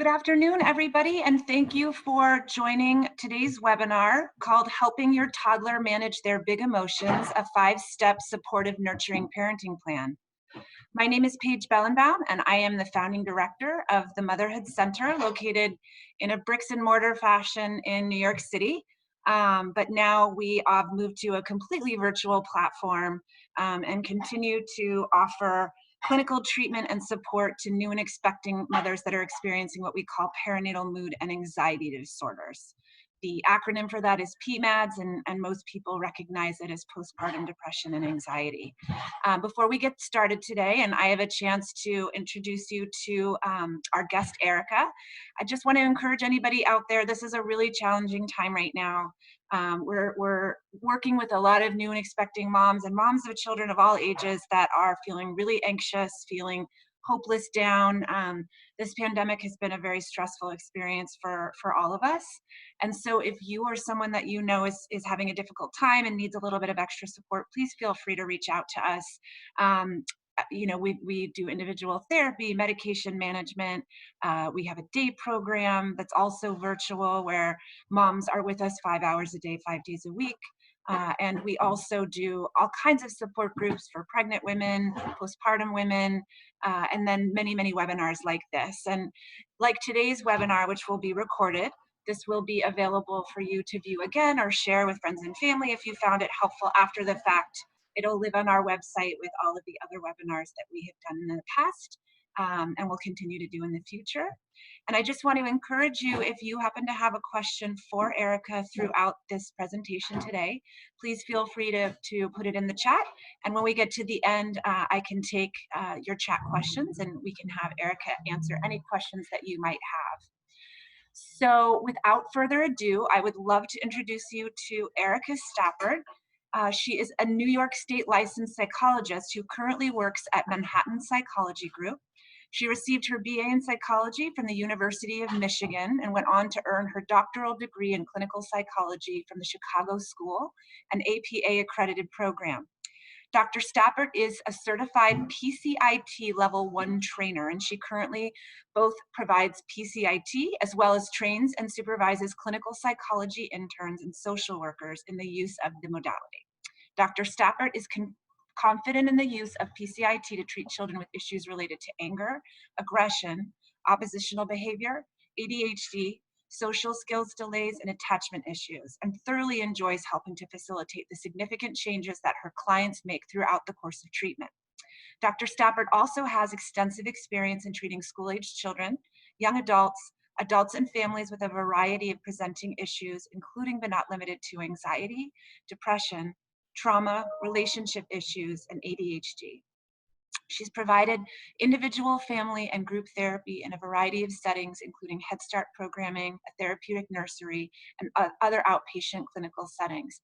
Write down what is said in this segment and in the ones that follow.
Good afternoon, everybody, and thank you for joining today's webinar called Helping Your Toddler Manage Their Big Emotions, a 5-Step Supportive Nurturing Parenting Plan. My name is Paige Bellenbaum, and I am the founding director of the Motherhood Center, located in a bricks and mortar fashion in New York City. But now we have moved to a completely virtual platform and continue to offer clinical treatment and support to new and expecting mothers that are experiencing what we call perinatal mood and anxiety disorders. The acronym for that is PMADS, and most people recognize it as postpartum depression and anxiety. Before we get started today, and I have a chance to introduce you to our guest, Erika, I just want to encourage anybody out there, this is a really challenging time right now. We're working with a lot of new and expecting moms and moms of children of all ages that are feeling really anxious, feeling hopeless, down. This pandemic has been a very stressful experience for all of us. And so if you or someone that you know is having a difficult time and needs a little bit of extra support, please feel free to reach out to us. We do individual therapy, medication management. We have a day program that's also virtual where moms are with us 5 hours a day, 5 days a week. And we also do all kinds of support groups for pregnant women, postpartum women, and then many, many webinars like this. And like today's webinar, which will be recorded, this will be available for you to view again or share with friends and family if you found it helpful after the fact. It'll live on our website with all of the other webinars that we have done in the past and will continue to do in the future. And I just want to encourage you, if you happen to have a question for Erika throughout this presentation today, please feel free to put it in the chat. And when we get to the end, I can take your chat questions and we can have Erika answer any questions that you might have. So without further ado, I would love to introduce you to Erika Stapert. She is a New York State licensed psychologist who currently works at Manhattan Psychology Group. She received her BA in psychology from the University of Michigan and went on to earn her doctoral degree in clinical psychology from the Chicago School, an APA accredited program. Dr. Stapert is a certified PSYD Level 1 trainer, and she currently both provides PSYD as well as trains and supervises clinical psychology interns and social workers in the use of the modality. Dr. Stapert is confident in the use of PSYD to treat children with issues related to anger, aggression, oppositional behavior, ADHD, social skills delays, and attachment issues, and thoroughly enjoys helping to facilitate the significant changes that her clients make throughout the course of treatment. Dr. Stapert also has extensive experience in treating school-aged children, young adults, adults and families with a variety of presenting issues, including but not limited to anxiety, depression, trauma, relationship issues, and ADHD. She's provided individual, family, and group therapy in a variety of settings, including Head Start programming, a therapeutic nursery, and other outpatient clinical settings.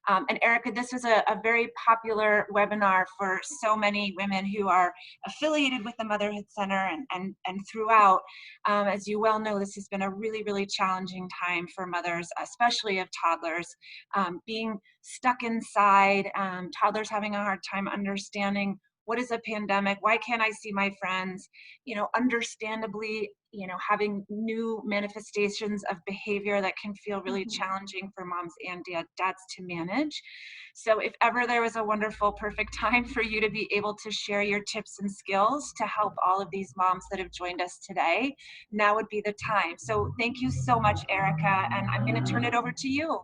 And Erika, this was a very popular webinar for so many women who are affiliated with the Motherhood Center and throughout. As you well know, this has been a really, really challenging time for mothers, especially of toddlers, being stuck inside, toddlers having a hard time understanding what is a pandemic? Why can't I see my friends? Understandably, having new manifestations of behavior that can feel really challenging for moms and dads to manage. So if ever there was a wonderful, perfect time for you to be able to share your tips and skills to help all of these moms that have joined us today, now would be the time. So thank you so much, Erika, and I'm going to turn it over to you.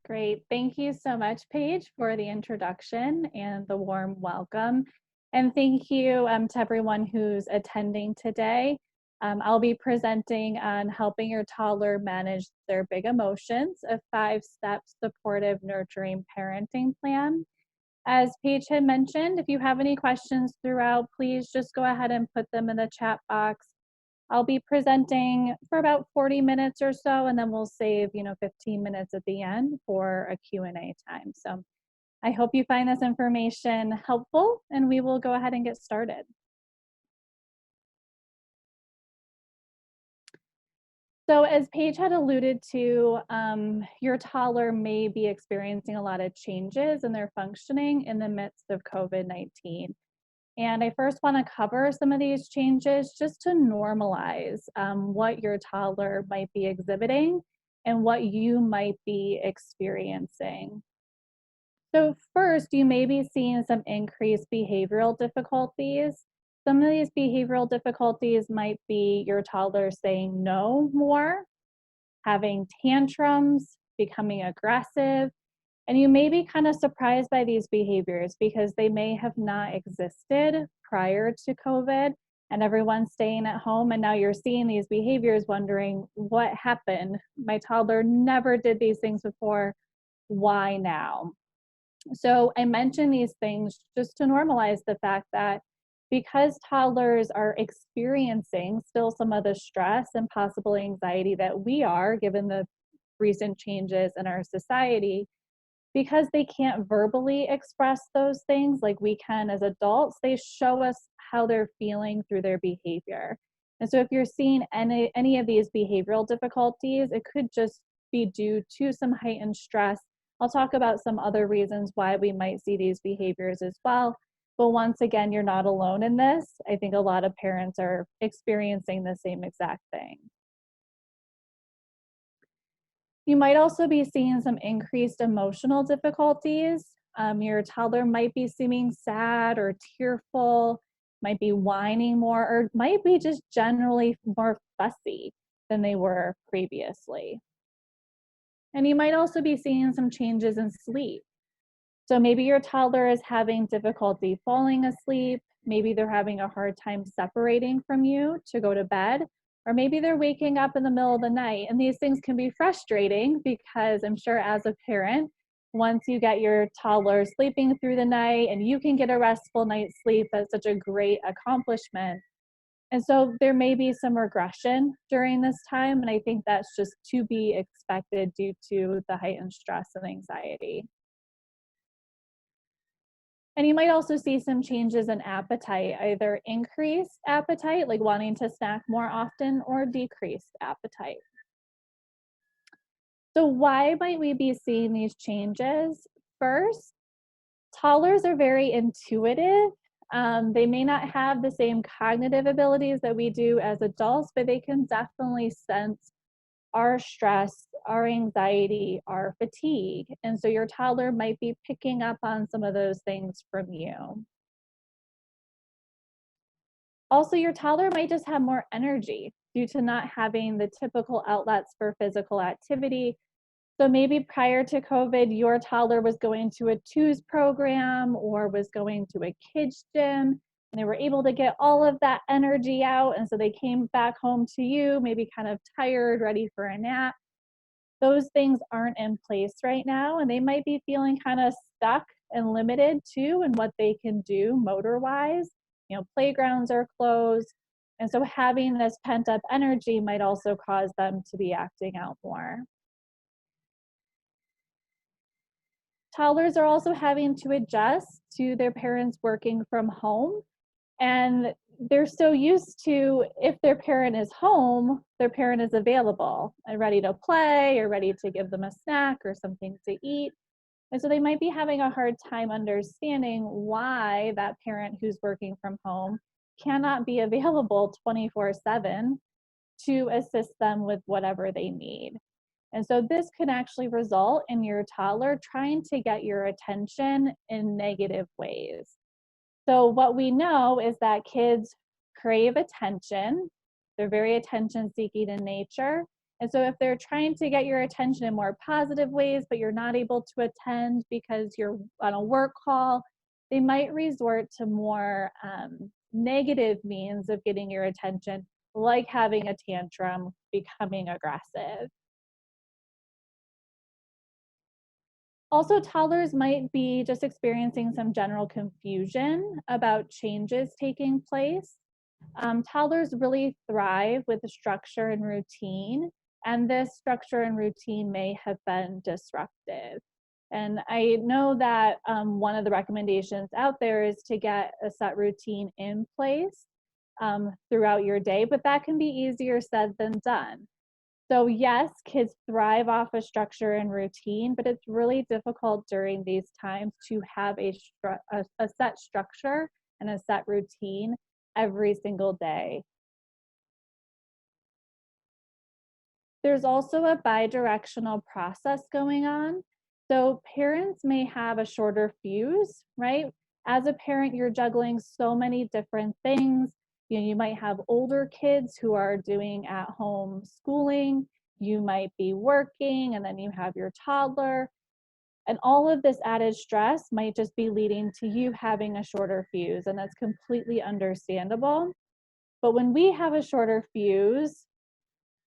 Great. Thank you so much, Paige, for the introduction and the warm welcome. And thank you to everyone who's attending today. I'll be presenting on helping your toddler manage their big emotions, a 5-step supportive nurturing parenting plan. As Paige had mentioned, if you have any questions throughout, please just go ahead and put them in the chat box. I'll be presenting for about 40 minutes or so, and then we'll save 15 minutes at the end for a Q&A time. So I hope you find this information helpful, and we will go ahead and get started. So as Paige had alluded to, your toddler may be experiencing a lot of changes in their functioning in the midst of COVID-19. And I first want to cover some of these changes just to normalize what your toddler might be exhibiting and what you might be experiencing. So, first, you may be seeing some increased behavioral difficulties. Some of these behavioral difficulties might be your toddler saying no more, having tantrums, becoming aggressive, and you may be kind of surprised by these behaviors because they may have not existed prior to COVID and everyone's staying at home. And now you're seeing these behaviors, wondering what happened. My toddler never did these things before. Why now? So I mention these things just to normalize the fact that because toddlers are experiencing still some of the stress and possible anxiety that we are, given the recent changes in our society, because they can't verbally express those things like we can as adults, they show us how they're feeling through their behavior. And so if you're seeing any of these behavioral difficulties, it could just be due to some heightened stress. I'll talk about some other reasons why we might see these behaviors as well. But once again, you're not alone in this. I think a lot of parents are experiencing the same exact thing. You might also be seeing some increased emotional difficulties. Your toddler might be seeming sad or tearful, might be whining more, or might be just generally more fussy than they were previously. And you might also be seeing some changes in sleep. So maybe your toddler is having difficulty falling asleep. Maybe they're having a hard time separating from you to go to bed, or maybe they're waking up in the middle of the night. And these things can be frustrating because I'm sure as a parent, once you get your toddler sleeping through the night and you can get a restful night's sleep, that's such a great accomplishment. And so there may be some regression during this time. And I think that's just to be expected due to the heightened stress and anxiety. And you might also see some changes in appetite, either increased appetite, like wanting to snack more often, or decreased appetite. So why might we be seeing these changes? First, toddlers are very intuitive. They may not have the same cognitive abilities that we do as adults, but they can definitely sense our stress, our anxiety, our fatigue. And so your toddler might be picking up on some of those things from you. Also, your toddler might just have more energy due to not having the typical outlets for physical activity. So maybe prior to COVID, your toddler was going to a twos program or was going to a kids gym, and they were able to get all of that energy out. And so they came back home to you, maybe kind of tired, ready for a nap. Those things aren't in place right now, and they might be feeling kind of stuck and limited too in what they can do motor wise. Playgrounds are closed, and so having this pent up energy might also cause them to be acting out more. Toddlers are also having to adjust to their parents working from home, and they're so used to, if their parent is home, their parent is available and ready to play or ready to give them a snack or something to eat. And so they might be having a hard time understanding why that parent who's working from home cannot be available 24/7 to assist them with whatever they need. And so this can actually result in your toddler trying to get your attention in negative ways. So what we know is that kids crave attention. They're very attention seeking in nature. And so if they're trying to get your attention in more positive ways, but you're not able to attend because you're on a work call, they might resort to more negative means of getting your attention, like having a tantrum, becoming aggressive. Also, toddlers might be just experiencing some general confusion about changes taking place. Toddlers really thrive with structure and routine, and this structure and routine may have been disruptive. And I know that one of the recommendations out there is to get a set routine in place throughout your day, but that can be easier said than done. So yes, kids thrive off of structure and routine, but it's really difficult during these times to have a set structure and a set routine every single day. There's also a bidirectional process going on. So parents may have a shorter fuse, right? As a parent, you're juggling so many different things. You might have older kids who are doing at-home schooling. You might be working, and then you have your toddler. And all of this added stress might just be leading to you having a shorter fuse, and that's completely understandable. But when we have a shorter fuse,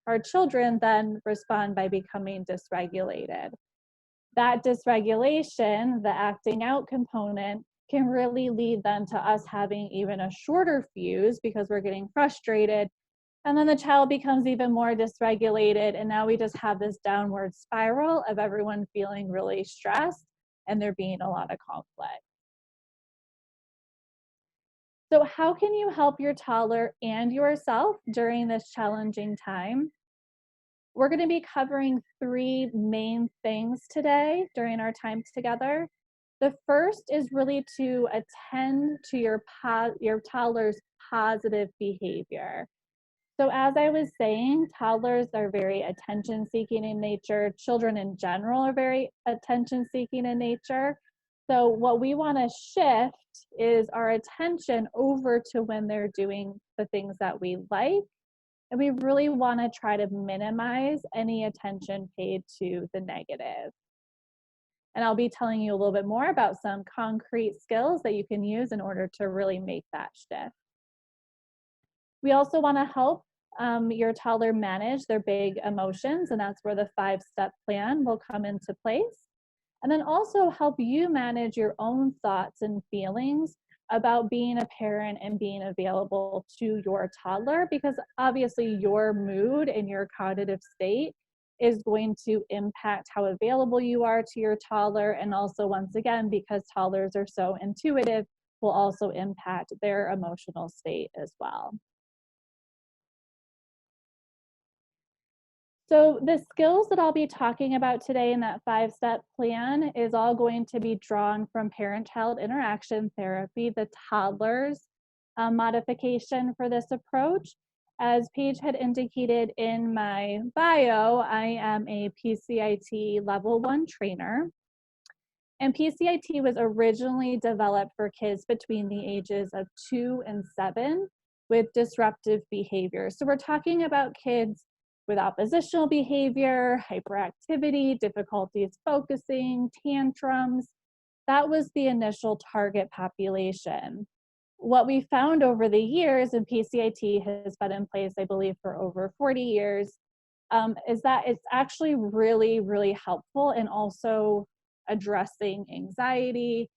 our children then respond by becoming dysregulated. That dysregulation, the acting out component, can really lead then to us having even a shorter fuse because we're getting frustrated. And then the child becomes even more dysregulated. And now we just have this downward spiral of everyone feeling really stressed and there being a lot of conflict. So, how can you help your toddler and yourself during this challenging time? We're going to be covering three main things today during our time together. The first is really to attend to your toddler's positive behavior. So as I was saying, toddlers are very attention seeking in nature. Children in general are very attention seeking in nature. So what we want to shift is our attention over to when they're doing the things that we like. And we really want to try to minimize any attention paid to the negative. And I'll be telling you a little bit more about some concrete skills that you can use in order to really make that shift. We also want to help your toddler manage their big emotions, and that's where the 5-step plan will come into place. And then also help you manage your own thoughts and feelings about being a parent and being available to your toddler, because obviously your mood and your cognitive state is going to impact how available you are to your toddler. And also, once again, because toddlers are so intuitive, will also impact their emotional state as well. So the skills that I'll be talking about today in that 5-step plan is all going to be drawn from parent-child interaction therapy, the toddler's modification for this approach. As Paige had indicated in my bio, I am a PSYD level 1 trainer. And PSYD was originally developed for kids between the ages of 2 and 7 with disruptive behavior. So we're talking about kids with oppositional behavior, hyperactivity, difficulties focusing, tantrums. That was the initial target population. What we found over the years, and PSYD has been in place, I believe, for over 40 years, is that it's actually really, really helpful in also addressing anxiety,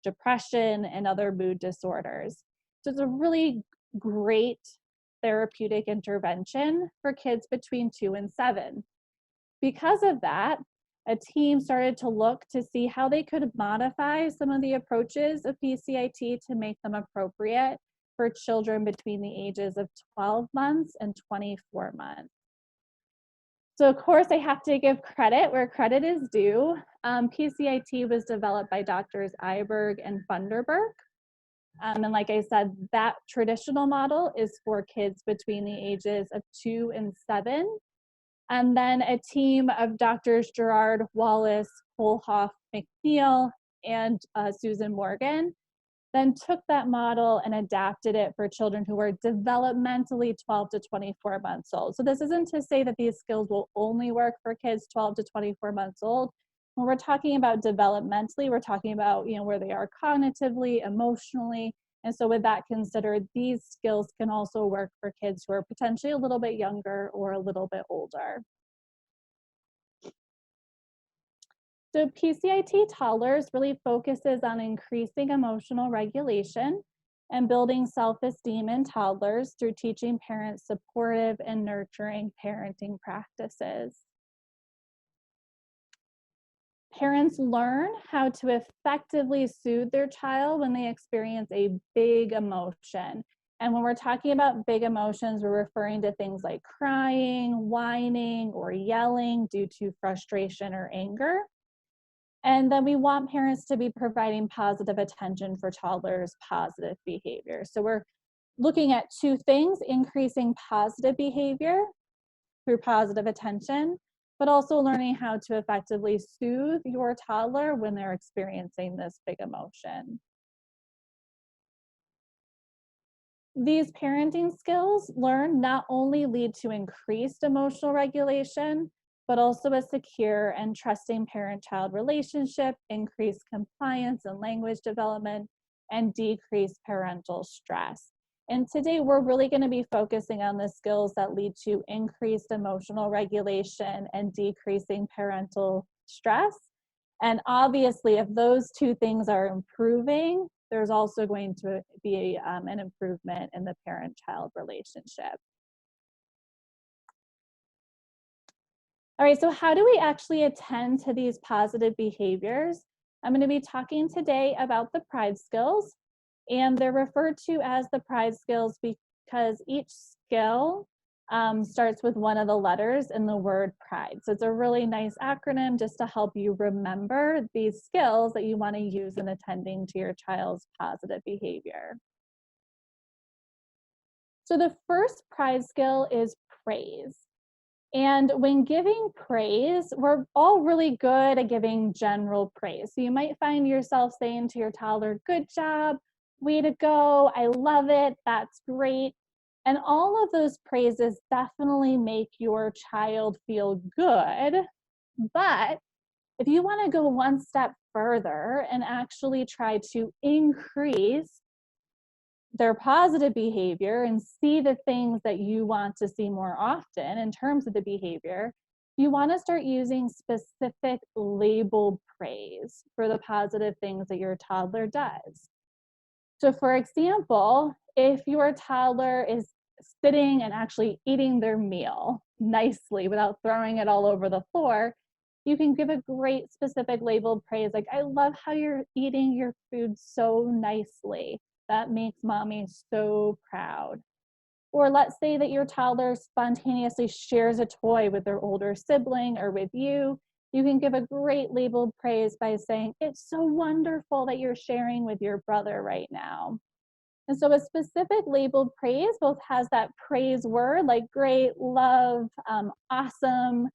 depression, and other mood disorders. So it's a really great therapeutic intervention for kids between 2 and 7. Because of that, a team started to look to see how they could modify some of the approaches of PSYD to make them appropriate for children between the ages of 12 months and 24 months. So of course I have to give credit where credit is due. PSYD was developed by Doctors Iberg and Funderburk. And like I said, that traditional model is for kids between the ages of 2 and 7. And then a team of Doctors Gerard, Wallace, Kohlhoff, McNeil, and Susan Morgan then took that model and adapted it for children who were developmentally 12 to 24 months old. So this isn't to say that these skills will only work for kids 12 to 24 months old. When we're talking about developmentally, we're talking about, where they are cognitively, emotionally. And so with that considered, these skills can also work for kids who are potentially a little bit younger or a little bit older. So PSYD Toddlers really focuses on increasing emotional regulation and building self-esteem in toddlers through teaching parents supportive and nurturing parenting practices. Parents learn how to effectively soothe their child when they experience a big emotion. And when we're talking about big emotions, we're referring to things like crying, whining, or yelling due to frustration or anger. And then we want parents to be providing positive attention for toddlers' positive behavior. So we're looking at two things: increasing positive behavior through positive attention, but also learning how to effectively soothe your toddler when they're experiencing this big emotion. These parenting skills learned not only lead to increased emotional regulation, but also a secure and trusting parent-child relationship, increased compliance and language development, and decreased parental stress. And today we're really going to be focusing on the skills that lead to increased emotional regulation and decreasing parental stress. And obviously, if those two things are improving, there's also going to be an improvement in the parent-child relationship. All right, so how do we actually attend to these positive behaviors? I'm going to be talking today about the pride skills, and they're referred to as the pride skills because each skill starts with one of the letters in the word pride. So it's a really nice acronym just to help you remember these skills that you want to use in attending to your child's positive behavior. So the first pride skill is praise. And when giving praise, we're all really good at giving general praise. So you might find yourself saying to your toddler, "Good job, way to go, I love it, that's great." And all of those praises definitely make your child feel good. But if you want to go one step further and actually try to increase their positive behavior and see the things that you want to see more often in terms of the behavior, you want to start using specific labeled praise for the positive things that your toddler does. So, for example, if your toddler is sitting and actually eating their meal nicely without throwing it all over the floor, you can give a great specific labeled praise like, "I love how you're eating your food so nicely. That makes mommy so proud." Or let's say that your toddler spontaneously shares a toy with their older sibling or with you. You can give a great labeled praise by saying, "It's so wonderful that you're sharing with your brother right now." And so a specific labeled praise both has that praise word like great, love, awesome,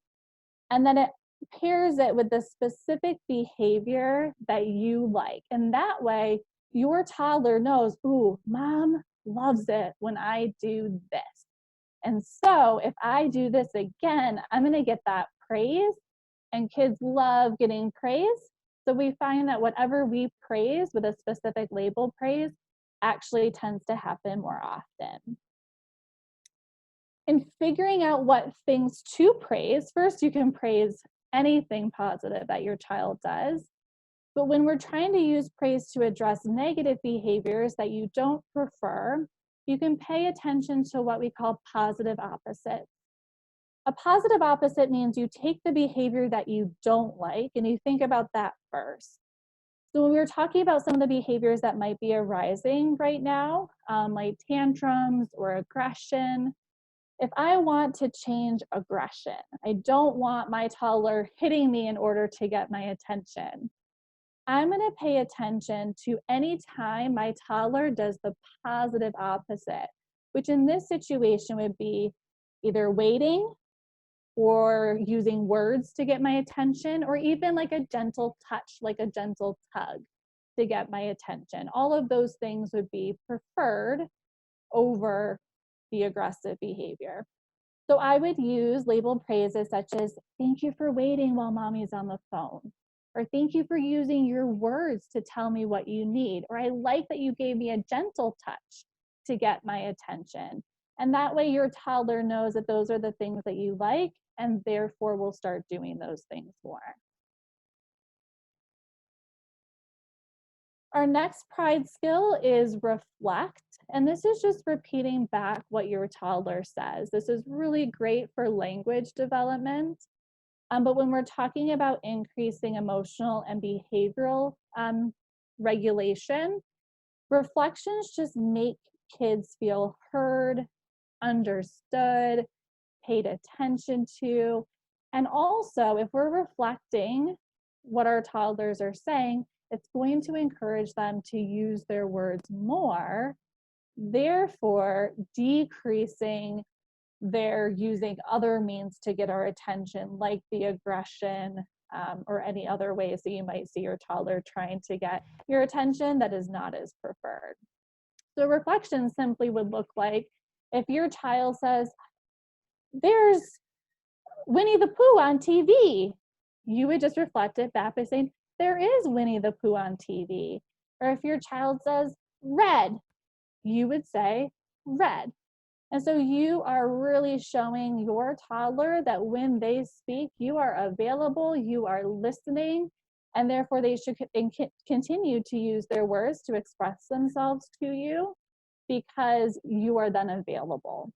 and then it pairs it with the specific behavior that you like. And that way, your toddler knows, "Ooh, mom loves it when I do this. And so if I do this again, I'm going to get that praise." And kids love getting praise. So we find that whatever we praise with a specific label praise actually tends to happen more often. In figuring out what things to praise, first you can praise anything positive that your child does. But when we're trying to use praise to address negative behaviors that you don't prefer, you can pay attention to what we call positive opposites. A positive opposite means you take the behavior that you don't like and you think about that first. So when we were talking about some of the behaviors that might be arising right now, like tantrums or aggression, if I want to change aggression, I don't want my toddler hitting me in order to get my attention. I'm going to pay attention to any time my toddler does the positive opposite, which in this situation would be either waiting or using words to get my attention, or even like a gentle touch, like a gentle tug to get my attention. All of those things would be preferred over the aggressive behavior. So I would use labeled phrases such as, "Thank you for waiting while mommy's on the phone," or "Thank you for using your words to tell me what you need," or "I like that you gave me a gentle touch to get my attention." And that way your toddler knows that those are the things that you like and therefore will start doing those things more. Our next pride skill is reflect, and this is just repeating back what your toddler says. This is really great for language development, but when we're talking about increasing emotional and behavioral regulation, reflections just make kids feel heard, understood, paid attention to, and also if we're reflecting, what our toddlers are saying, it's going to encourage them to use their words more, therefore decreasing their using other means to get our attention, like the aggression, or any other ways that you might see your toddler trying to get your attention that is not as preferred. So reflection simply would look like if your child says, there's Winnie the Pooh on TV, you would just reflect it back by saying, there is Winnie the Pooh on TV. Or if your child says red, you would say red. And so you are really showing your toddler that when they speak, you are available, you are listening, and therefore they should continue to use their words to express themselves to you because you are then available.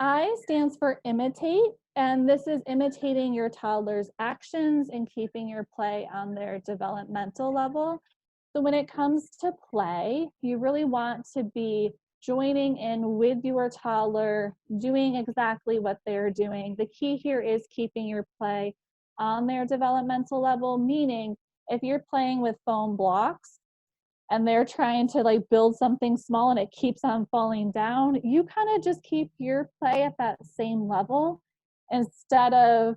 I stands for imitate, and this is imitating your toddler's actions and keeping your play on their developmental level. So when it comes to play, you really want to be joining in with your toddler, doing exactly what they're doing. The key here is keeping your play on their developmental level, meaning if you're playing with foam blocks and they're trying to like build something small and it keeps on falling down, you kind of just keep your play at that same level instead of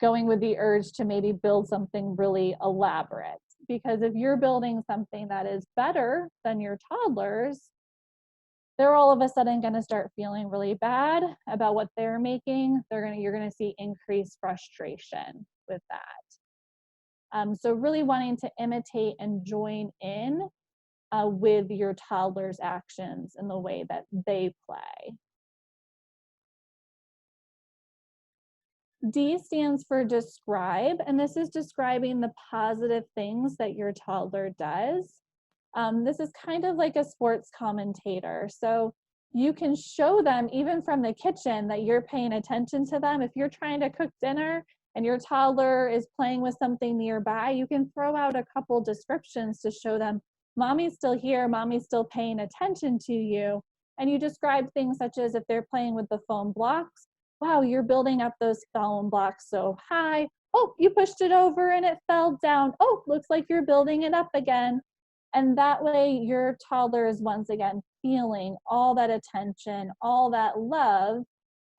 going with the urge to maybe build something really elaborate. Because if you're building something that is better than your toddlers, they're all of a sudden going to start feeling really bad about what they're making. You're going to see increased frustration with that. So really wanting to imitate and join in with your toddler's actions in the way that they play. D stands for describe, and this is describing the positive things that your toddler does. This is kind of like a sports commentator. So you can show them even from the kitchen that you're paying attention to them. If you're trying to cook dinner and your toddler is playing with something nearby, you can throw out a couple descriptions to show them, mommy's still here, mommy's still paying attention to you. And you describe things such as if they're playing with the foam blocks, wow, you're building up those foam blocks so high. Oh, you pushed it over and it fell down. Oh, looks like you're building it up again. And that way your toddler is once again feeling all that attention, all that love.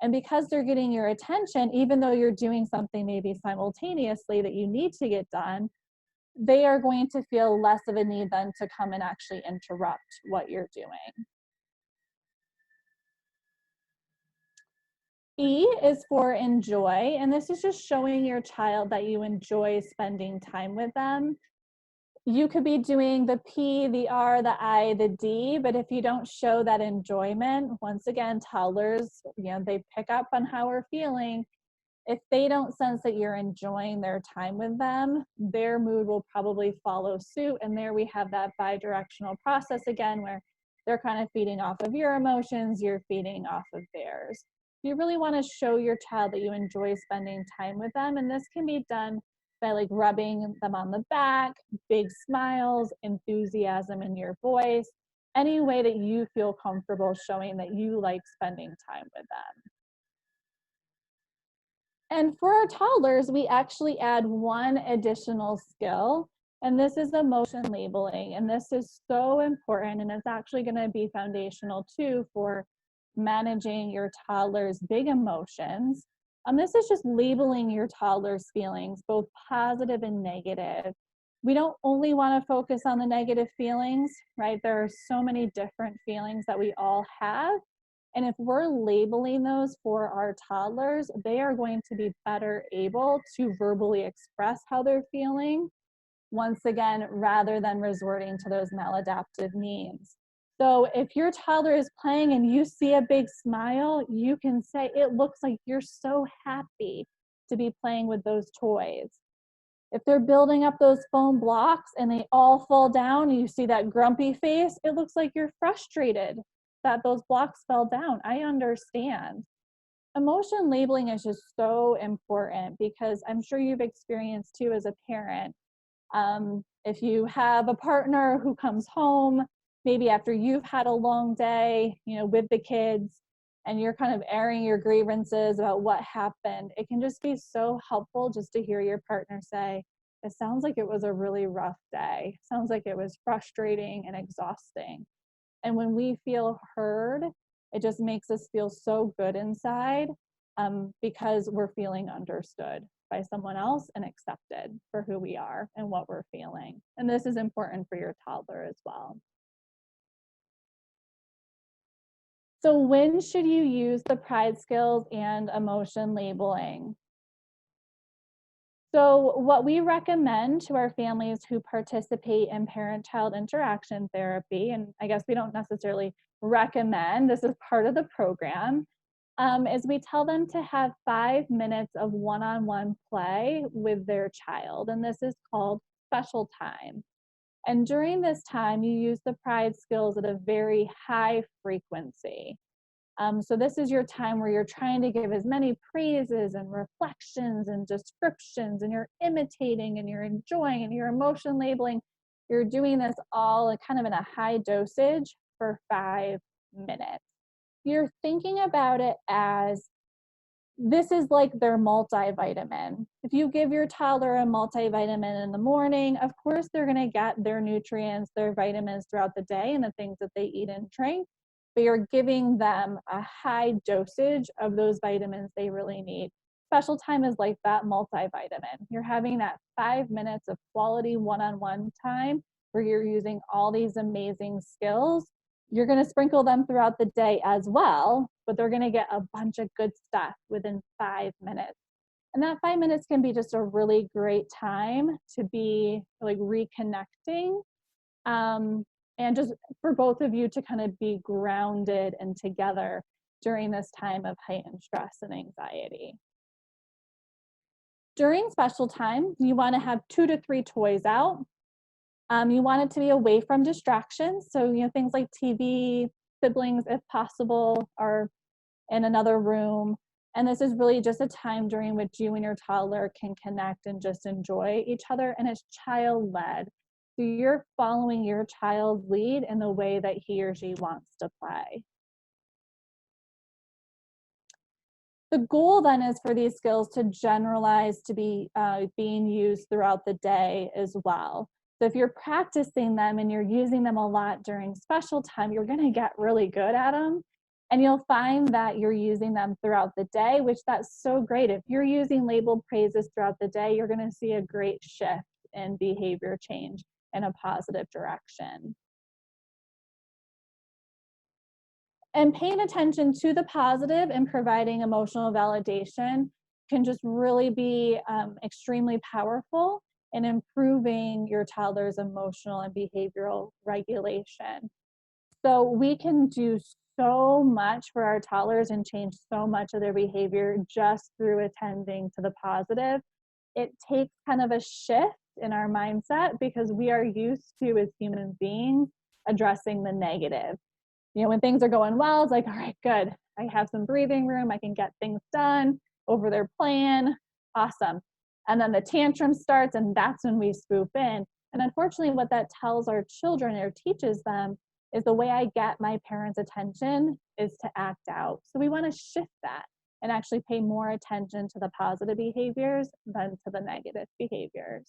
And because they're getting your attention, even though you're doing something maybe simultaneously that you need to get done, they are going to feel less of a need then to come and actually interrupt what you're doing. E is for enjoy, and this is just showing your child that you enjoy spending time with them. You could be doing the P, the R, the I, the D, but if you don't show that enjoyment, once again, toddlers, they pick up on how we're feeling. If they don't sense that you're enjoying their time with them, their mood will probably follow suit. And there we have that bi-directional process again, where they're kind of feeding off of your emotions, you're feeding off of theirs. You really want to show your child that you enjoy spending time with them. And this can be done by like rubbing them on the back, big smiles, enthusiasm in your voice, any way that you feel comfortable showing that you like spending time with them. And for our toddlers, we actually add one additional skill, and this is emotion labeling. And this is so important, and it's actually going to be foundational too for managing your toddler's big emotions. This is just labeling your toddler's feelings, both positive and negative. We don't only want to focus on the negative feelings, right? There are so many different feelings that we all have. And if we're labeling those for our toddlers, they are going to be better able to verbally express how they're feeling, once again, rather than resorting to those maladaptive means. So if your toddler is playing and you see a big smile, you can say, it looks like you're so happy to be playing with those toys. If they're building up those foam blocks and they all fall down and you see that grumpy face, it looks like you're frustrated that those blocks fell down. I understand. Emotion labeling is just so important because I'm sure you've experienced too as a parent. If you have a partner who comes home, maybe after you've had a long day, with the kids, and you're kind of airing your grievances about what happened, it can just be so helpful just to hear your partner say, it sounds like it was a really rough day. Sounds like it was frustrating and exhausting. And when we feel heard, it just makes us feel so good inside, because we're feeling understood by someone else and accepted for who we are and what we're feeling. And this is important for your toddler as well. So when should you use the pride skills and emotion labeling? So what we recommend to our families who participate in parent-child interaction therapy, and I guess we don't necessarily recommend, this is part of the program, is we tell them to have 5 minutes of one-on-one play with their child, and this is called special time. And during this time, you use the pride skills at a very high frequency. So this is your time where you're trying to give as many praises and reflections and descriptions, and you're imitating and you're enjoying and you're emotion labeling. You're doing this all kind of in a high dosage for 5 minutes. You're thinking about it as this is like their multivitamin. If you give your toddler a multivitamin in the morning, of course they're going to get their nutrients, their vitamins throughout the day and the things that they eat and drink, but you're giving them a high dosage of those vitamins they really need. Special time is like that multivitamin. You're having that 5 minutes of quality one-on-one time where you're using all these amazing skills. You're going to sprinkle them throughout the day as well, but they're going to get a bunch of good stuff within 5 minutes. And that 5 minutes can be just a really great time to be like reconnecting, and just for both of you to kind of be grounded and together during this time of heightened stress and anxiety. During special time, you want to have 2 to 3 toys out. You want it to be away from distractions. So, things like TV, siblings, if possible, are in another room. And this is really just a time during which you and your toddler can connect and just enjoy each other. And it's child-led. So you're following your child's lead in the way that he or she wants to play. The goal then is for these skills to generalize to be being used throughout the day as well. So if you're practicing them and you're using them a lot during special time, you're going to get really good at them. And you'll find that you're using them throughout the day, which that's so great. If you're using labeled praises throughout the day, you're going to see a great shift in behavior change in a positive direction. And paying attention to the positive and providing emotional validation can just really be extremely powerful in improving your toddler's emotional and behavioral regulation. So we can do so much for our toddlers and change so much of their behavior just through attending to the positive. It takes kind of a shift in our mindset because we are used to, as human beings, addressing the negative. When things are going well, it's like, all right, good. I have some breathing room. I can get things done over their plan. Awesome. And then the tantrum starts, and that's when we swoop in. And unfortunately, what that tells our children or teaches them is the way I get my parents' attention is to act out. So we want to shift that and actually pay more attention to the positive behaviors than to the negative behaviors.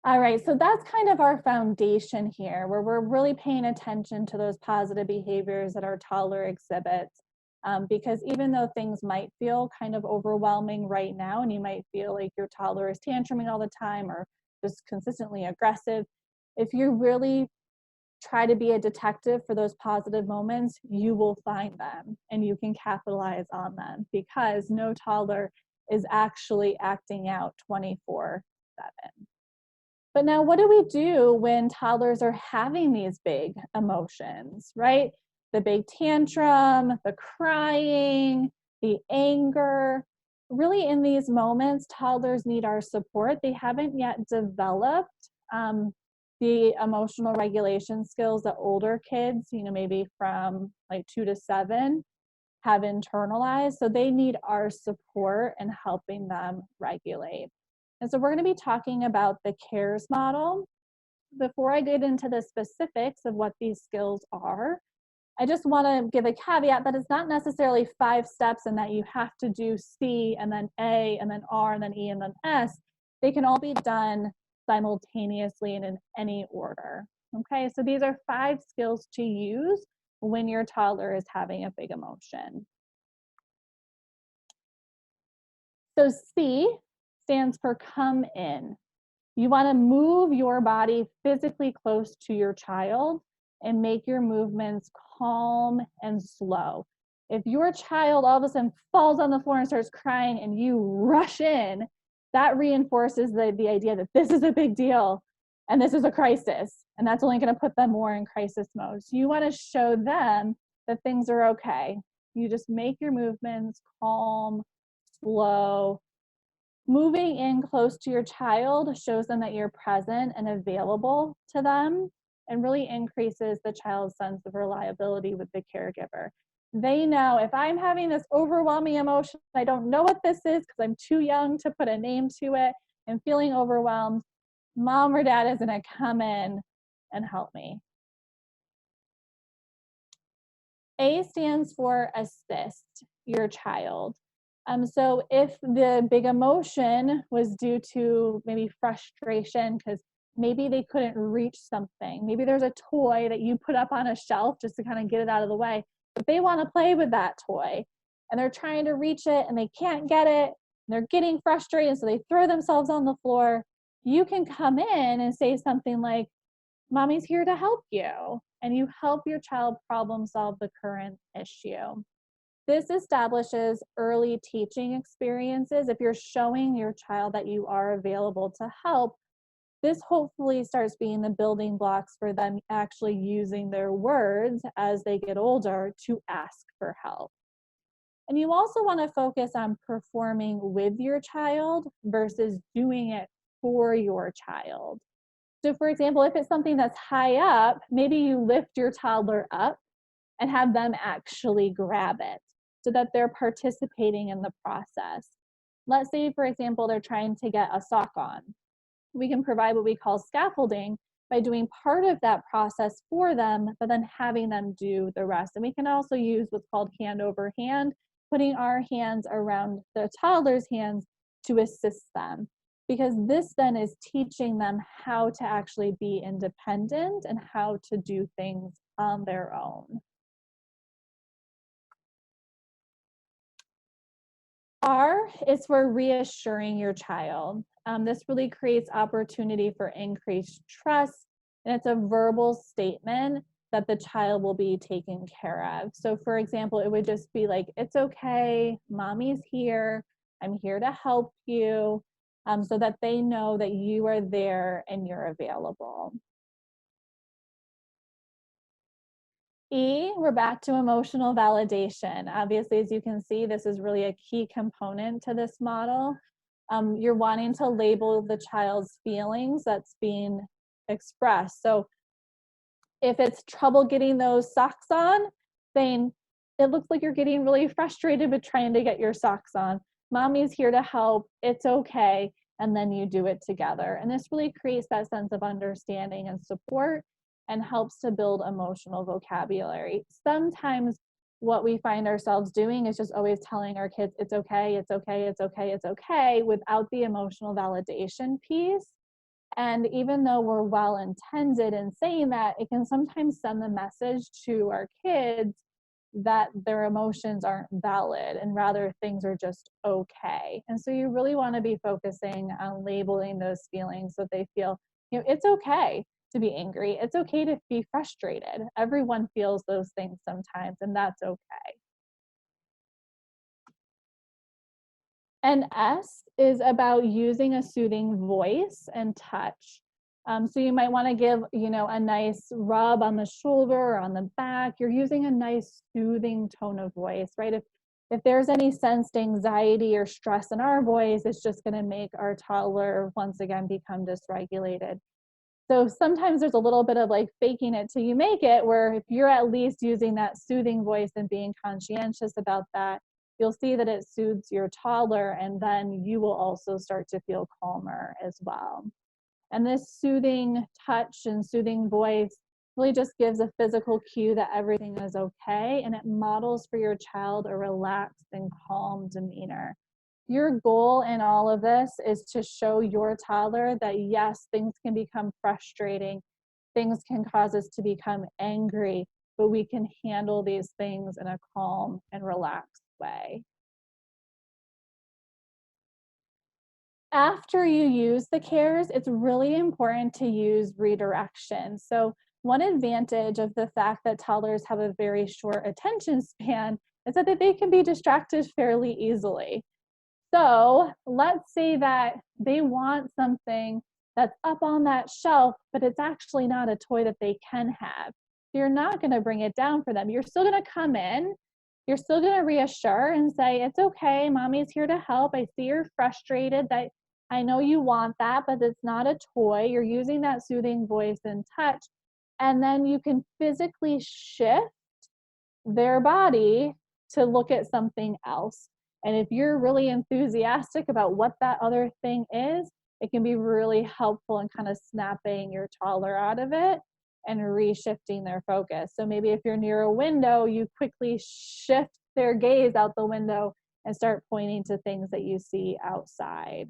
All right, so that's kind of our foundation here, where we're really paying attention to those positive behaviors that our toddler exhibits. Because even though things might feel kind of overwhelming right now, and you might feel like your toddler is tantruming all the time or just consistently aggressive, if you really try to be a detective for those positive moments, you will find them and you can capitalize on them, because no toddler is actually acting out 24/7. But now, what do we do when toddlers are having these big emotions, right? The big tantrum, the crying, the anger. Really, in these moments, toddlers need our support. They haven't yet developed the emotional regulation skills that older kids, maybe from like 2 to 7, have internalized. So they need our support in helping them regulate. And so we're going to be talking about the CARES model. before I get into the specifics of what these skills are, I just want to give a caveat that it's not necessarily 5 steps and that you have to do C and then A and then R and then E and then S. They can all be done simultaneously and in any order. Okay, so these are 5 skills to use when your toddler is having a big emotion. So C stands for come in. You want to move your body physically close to your child and make your movements calm and slow. If your child all of a sudden falls on the floor and starts crying and you rush in, that reinforces the idea that this is a big deal and this is a crisis. And that's only going to put them more in crisis mode. So you want to show them that things are okay. You just make your movements calm, slow. Moving in close to your child shows them that you're present and available to them and really increases the child's sense of reliability with the caregiver. They know if I'm having this overwhelming emotion, I don't know what this is because I'm too young to put a name to it and feeling overwhelmed, mom or dad is going to come in and help me. A stands for assist your child. So if the big emotion was due to maybe frustration because maybe they couldn't reach something, maybe there's a toy that you put up on a shelf just to kind of get it out of the way, but they want to play with that toy and they're trying to reach it and they can't get it, and they're getting frustrated, so they throw themselves on the floor. You can come in and say something like, mommy's here to help you, and you help your child problem solve the current issue. This establishes early teaching experiences. If you're showing your child that you are available to help, this hopefully starts being the building blocks for them actually using their words as they get older to ask for help. And you also want to focus on performing with your child versus doing it for your child. So for example, if it's something that's high up, maybe you lift your toddler up and have them actually grab it so that they're participating in the process. Let's say, for example, they're trying to get a sock on. We can provide what we call scaffolding by doing part of that process for them, but then having them do the rest. And we can also use what's called hand over hand, putting our hands around the toddler's hands to assist them, because this then is teaching them how to actually be independent and how to do things on their own. R is for reassuring your child. This really creates opportunity for increased trust, and it's a verbal statement that the child will be taken care of. So for example, it would just be like, it's okay, mommy's here, I'm here to help you, so that they know that you are there and you're available. E, we're back to emotional validation. Obviously, as you can see, this is really a key component to this model. You're wanting to label the child's feelings that's being expressed. So if it's trouble getting those socks on, saying, it looks like you're getting really frustrated with trying to get your socks on. Mommy's here to help, it's okay, and then you do it together. And this really creates that sense of understanding and support and helps to build emotional vocabulary. Sometimes what we find ourselves doing is just always telling our kids, it's okay, it's okay, it's okay, it's okay, without the emotional validation piece. And even though we're well intended in saying that, it can sometimes send the message to our kids that their emotions aren't valid and rather things are just okay. And so you really want to be focusing on labeling those feelings so that they feel, it's okay to be angry. It's okay to be frustrated. Everyone feels those things sometimes, and that's okay. And S is about using a soothing voice and touch. So you might want to give, a nice rub on the shoulder or on the back. You're using a nice soothing tone of voice, right? If there's any sensed anxiety or stress in our voice, it's just going to make our toddler once again become dysregulated. So sometimes there's a little bit of like faking it till you make it, where if you're at least using that soothing voice and being conscientious about that, you'll see that it soothes your toddler, and then you will also start to feel calmer as well. And this soothing touch and soothing voice really just gives a physical cue that everything is okay, and it models for your child a relaxed and calm demeanor. Your goal in all of this is to show your toddler that yes, things can become frustrating, things can cause us to become angry, but we can handle these things in a calm and relaxed way. After you use the cares, it's really important to use redirection. So one advantage of the fact that toddlers have a very short attention span is that they can be distracted fairly easily. So let's say that they want something that's up on that shelf, but it's actually not a toy that they can have. You're not going to bring it down for them. You're still going to come in. You're still going to reassure and say, it's okay. Mommy's here to help. I see you're frustrated. That I know you want that, but it's not a toy. You're using that soothing voice and touch. And then you can physically shift their body to look at something else. And if you're really enthusiastic about what that other thing is, it can be really helpful in kind of snapping your toddler out of it and reshifting their focus. So maybe if you're near a window, you quickly shift their gaze out the window and start pointing to things that you see outside.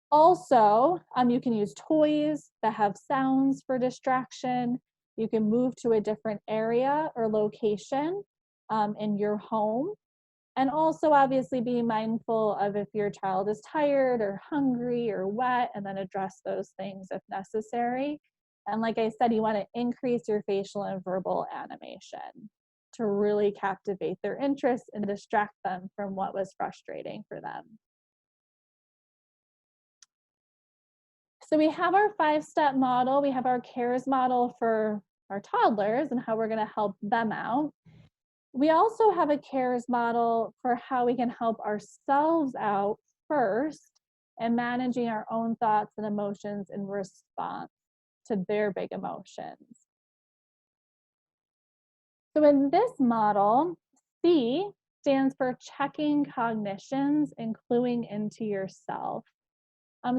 Also, you can use toys that have sounds for distraction. You can move to a different area or location in your home. And also, obviously, be mindful of if your child is tired or hungry or wet, and then address those things if necessary. And like I said, you want to increase your facial and verbal animation to really captivate their interest and distract them from what was frustrating for them. So we have our 5-step model. We have our CARES model for our toddlers and how we're going to help them out. We also have a CARES model for how we can help ourselves out first and managing our own thoughts and emotions in response to their big emotions. So in this model, C stands for checking cognitions and cluing into yourself.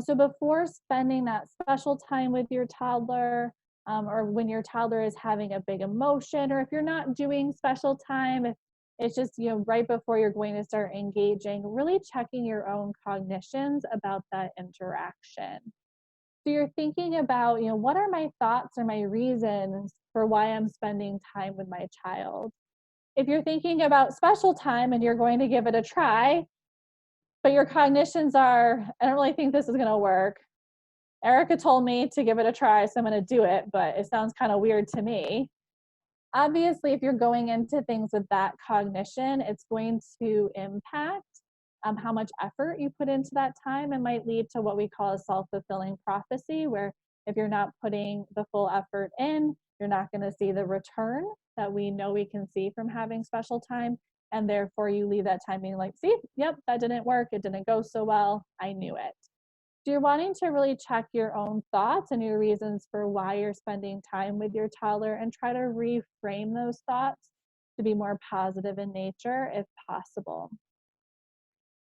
So before spending that special time with your toddler, or when your toddler is having a big emotion, or if you're not doing special time, if it's just right before you're going to start engaging, really checking your own cognitions about that interaction. So you're thinking about, what are my thoughts or my reasons for why I'm spending time with my child? If you're thinking about special time and you're going to give it a try, but your cognitions are, I don't really think this is going to work. Erika told me to give it a try, so I'm going to do it, but it sounds kind of weird to me. Obviously, if you're going into things with that cognition, it's going to impact how much effort you put into that time, and might lead to what we call a self-fulfilling prophecy, where if you're not putting the full effort in, you're not going to see the return that we know we can see from having special time. And therefore you leave that time being like, see, yep, that didn't work. It didn't go so well. I knew it. So you're wanting to really check your own thoughts and your reasons for why you're spending time with your toddler, and try to reframe those thoughts to be more positive in nature if possible.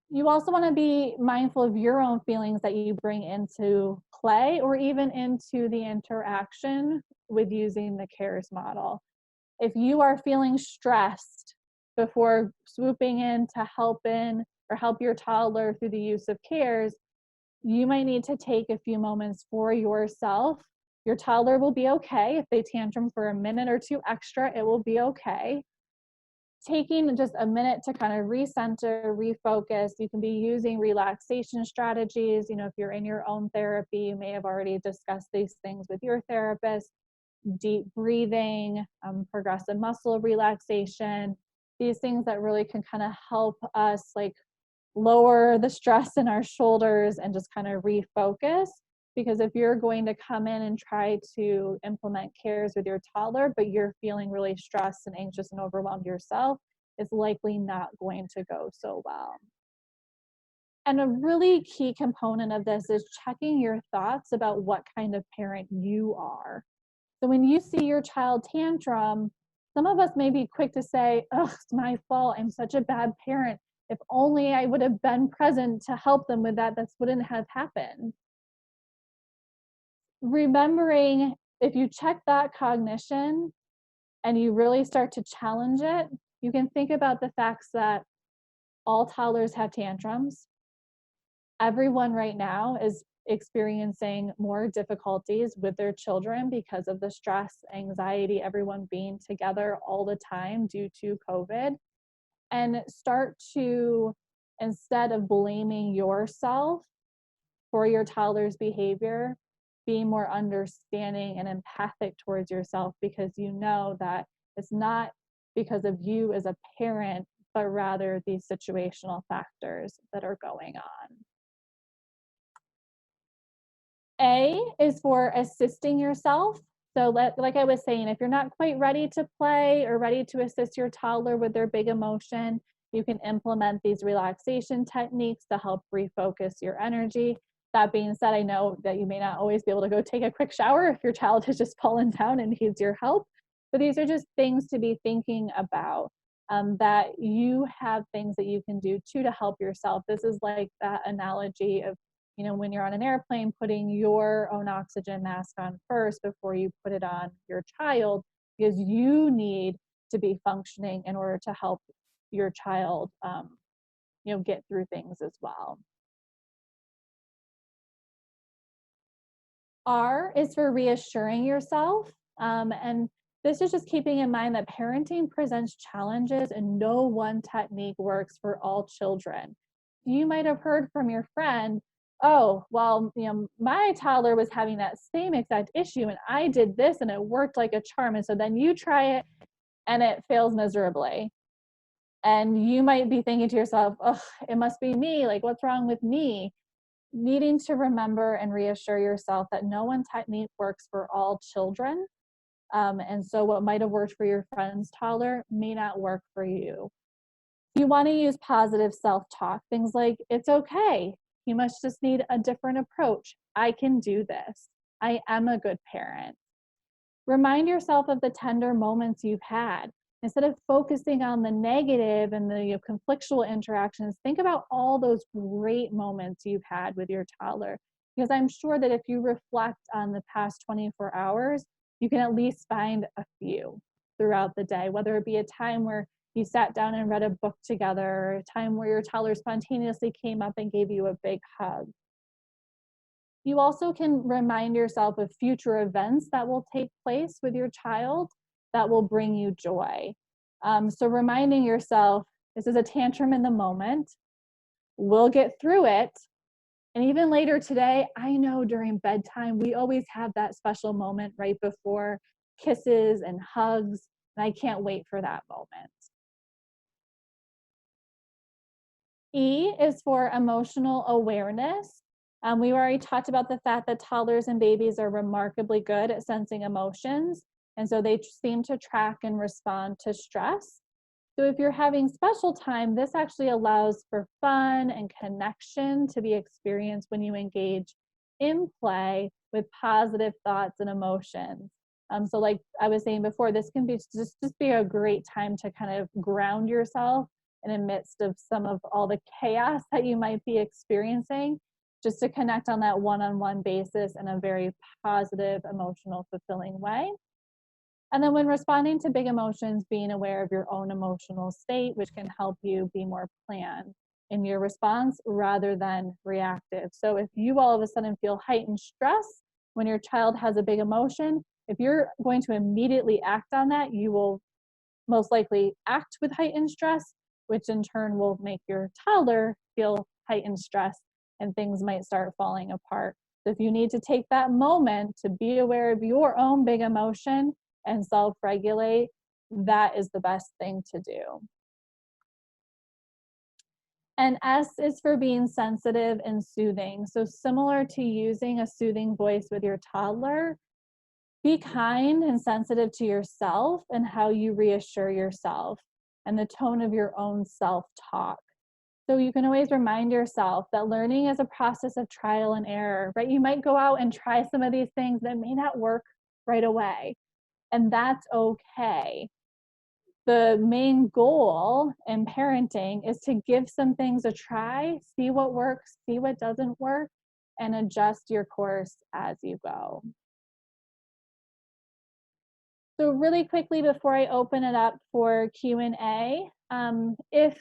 You also want to be mindful of your own feelings that you bring into play or even into the interaction with using the CARES model. If you are feeling stressed before swooping in to help your toddler through the use of CARES, you might need to take a few moments for yourself. Your toddler will be okay. If they tantrum for a minute or two extra, it will be okay. Taking just a minute to kind of recenter, refocus. You can be using relaxation strategies. If you're in your own therapy, you may have already discussed these things with your therapist. Deep breathing, progressive muscle relaxation, these things that really can kind of help us lower the stress in our shoulders and just kind of refocus. Because if you're going to come in and try to implement CARES with your toddler, but you're feeling really stressed and anxious and overwhelmed yourself, it's likely not going to go so well. And a really key component of this is checking your thoughts about what kind of parent you are. So when you see your child tantrum, some of us may be quick to say, oh, it's my fault. I'm such a bad parent. If only I would have been present to help them with that, this wouldn't have happened. remembering if you check that cognition and you really start to challenge it, you can think about the facts that all toddlers have tantrums. Everyone right now is experiencing more difficulties with their children because of the stress, anxiety, everyone being together all the time due to COVID. And start to, instead of blaming yourself for your toddler's behavior, be more understanding and empathic towards yourself, because you know that it's not because of you as a parent, but rather these situational factors that are going on. A is for assisting yourself. So like I was saying, if you're not quite ready to play or ready to assist your toddler with their big emotion, you can implement these relaxation techniques to help refocus your energy. That being said, I know that you may not always be able to go take a quick shower if your child has just fallen down and needs your help. But these are just things to be thinking about, that you have things that you can do too to help yourself. This is like that analogy of, when you're on an airplane, putting your own oxygen mask on first before you put it on your child, because you need to be functioning in order to help your child, get through things as well. R is for reassuring yourself. And this is just keeping in mind that parenting presents challenges and no one technique works for all children. You might have heard from your friend, oh, well, my toddler was having that same exact issue and I did this and it worked like a charm. And so then you try it and it fails miserably. And you might be thinking to yourself, oh, it must be me. Like, what's wrong with me? Needing to remember and reassure yourself that no one technique works for all children. And so what might have worked for your friend's toddler may not work for you. You want to use positive self-talk, things like, it's okay. You must just need a different approach. I can do this. I am a good parent. Remind yourself of the tender moments you've had. Instead of focusing on the negative and the conflictual interactions, think about all those great moments you've had with your toddler. Because I'm sure that if you reflect on the past 24 hours, you can at least find a few throughout the day, whether it be a time where you sat down and read a book together, or a time where your toddler spontaneously came up and gave you a big hug. You also can remind yourself of future events that will take place with your child that will bring you joy. So reminding yourself, this is a tantrum in the moment. We'll get through it. And even later today, I know during bedtime, we always have that special moment right before kisses and hugs. And I can't wait for that moment. E is for emotional awareness. We already talked about the fact that toddlers and babies are remarkably good at sensing emotions, and so they seem to track and respond to stress. So if you're having special time, this actually allows for fun and connection to be experienced when you engage in play with positive thoughts and emotions. So like I was saying before, this can be just be a great time to kind of ground yourself in the midst of some of all the chaos that you might be experiencing, just to connect on that one-on-one basis in a very positive, emotional, fulfilling way. And then when responding to big emotions, being aware of your own emotional state, which can help you be more planned in your response rather than reactive. So if you all of a sudden feel heightened stress when your child has a big emotion, if you're going to immediately act on that, you will most likely act with heightened stress, which in turn will make your toddler feel heightened stress and things might start falling apart. So if you need to take that moment to be aware of your own big emotion and self-regulate, that is the best thing to do. And S is for being sensitive and soothing. So similar to using a soothing voice with your toddler, be kind and sensitive to yourself and how you reassure yourself and the tone of your own self-talk. So you can always remind yourself that learning is a process of trial and error, right? You might go out and try some of these things that may not work right away, and that's okay. The main goal in parenting is to give some things a try, see what works, see what doesn't work, and adjust your course as you go. So really quickly before I open it up for Q&A, if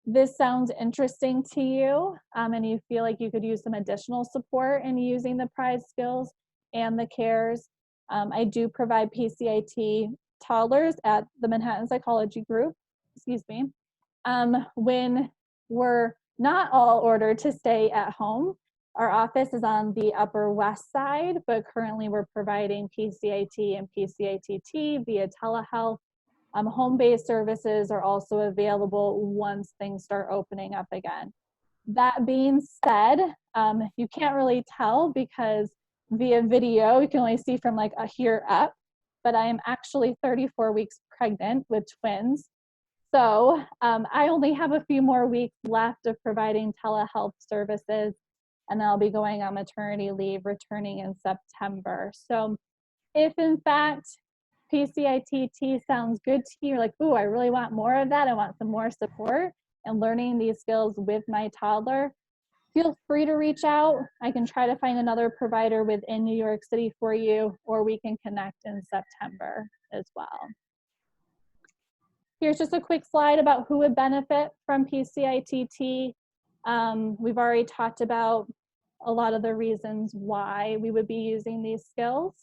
this sounds interesting to you and you feel like you could use some additional support in using the PRIDE skills and the CARES, I do provide PCIT toddlers at the Manhattan Psychology Group, excuse me, when we're not all ordered to stay at home. Our office is on the Upper West Side, but currently we're providing PCIT and PCITT via telehealth. Home-based services are also available once things start opening up again. That being said, you can't really tell because via video, you can only see from like a here up, but I am actually 34 weeks pregnant with twins. So I only have a few more weeks left of providing telehealth services, and I'll be going on maternity leave, returning in September. So if in fact PCITT sounds good to you, you're like, ooh, I really want more of that, I want some more support and learning these skills with my toddler, feel free to reach out. I can try to find another provider within New York City for you, or we can connect in September as well. Here's just a quick slide about who would benefit from PCITT. We've already talked about a lot of the reasons why we would be using these skills.